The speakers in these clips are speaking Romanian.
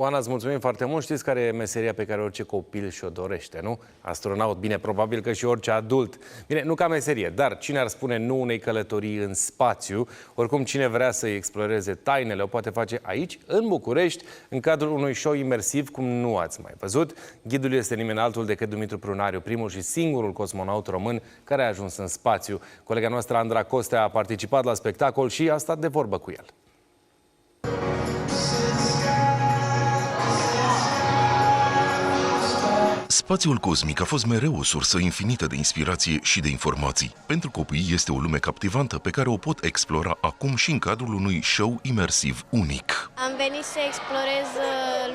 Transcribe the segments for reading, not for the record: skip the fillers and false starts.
Oana, îți mulțumim foarte mult. Știți care e meseria pe care orice copil și-o dorește, nu? Astronaut, bine, probabil că și orice adult. Bine, nu ca meserie, dar cine ar spune nu unei călătorii în spațiu? Oricum, cine vrea să-i exploreze tainele, o poate face aici, în București, în cadrul unui show imersiv, cum nu ați mai văzut. Ghidul este nimeni altul decât Dumitru Prunariu, primul și singurul cosmonaut român care a ajuns în spațiu. Colega noastră, Andra Costea, a participat la spectacol și a stat de vorbă cu el. Spațiul cosmic a fost mereu o sursă infinită de inspirație și de informații. Pentru copii este o lume captivantă pe care o pot explora acum și în cadrul unui show imersiv unic. Am venit să explorez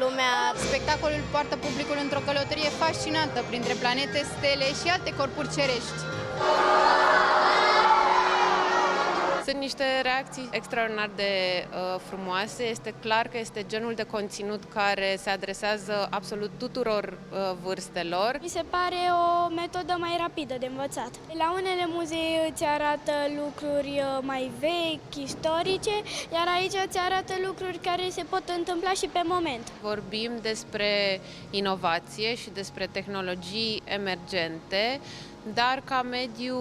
lumea. Spectacolul poartă publicul într-o călătorie fascinantă printre planete, stele și alte corpuri cerești. Sunt niște reacții extraordinar de frumoase. Este clar că este genul de conținut care se adresează absolut tuturor vârstelor. Mi se pare o metodă mai rapidă de învățat. La unele muzee îți arată lucruri mai vechi, istorice, iar aici îți arată lucruri care se pot întâmpla și pe moment. Vorbim despre inovație și despre tehnologii emergente, dar ca mediu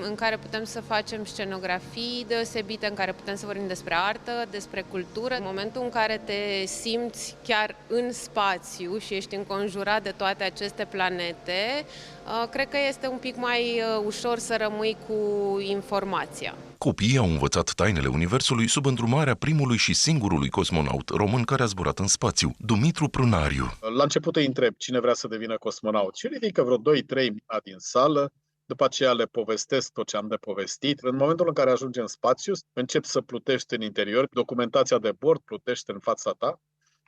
în care putem să facem scenografii deosebite, în care putem să vorbim despre artă, despre cultură. În momentul în care te simți chiar în spațiu și ești înconjurat de toate aceste planete, cred că este un pic mai ușor să rămâi cu informația. Copiii au învățat tainele Universului sub îndrumarea primului și singurului cosmonaut român care a zburat în spațiu, Dumitru Prunariu. La început îi întreb cine vrea să devină cosmonaut și ridică vreo 2-3 din sală, după aceea le povestesc tot ce am de povestit. În momentul în care ajungi în spațiu, începi să plutești în interior, documentația de bord plutește în fața ta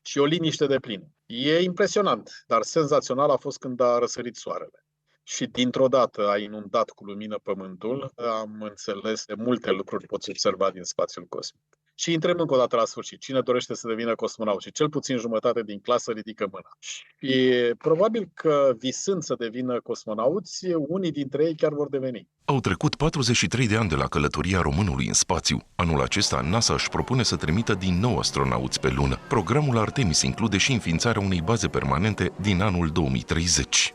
și o liniște deplină. E impresionant, dar senzațional a fost când a răsărit soarele. Și dintr-o dată a inundat cu lumină pământul, am înțeles de multe lucruri poți observa din spațiul cosmic. Și intrăm încă o dată la sfârșit. Cine dorește să devină cosmonaut? Și cel puțin jumătate din clasă ridică mâna. Și probabil că visând să devină cosmonauți, unii dintre ei chiar vor deveni. Au trecut 43 de ani de la călătoria românului în spațiu. Anul acesta, NASA își propune să trimită din nou astronauți pe lună. Programul Artemis include și înființarea unei baze permanente din anul 2030.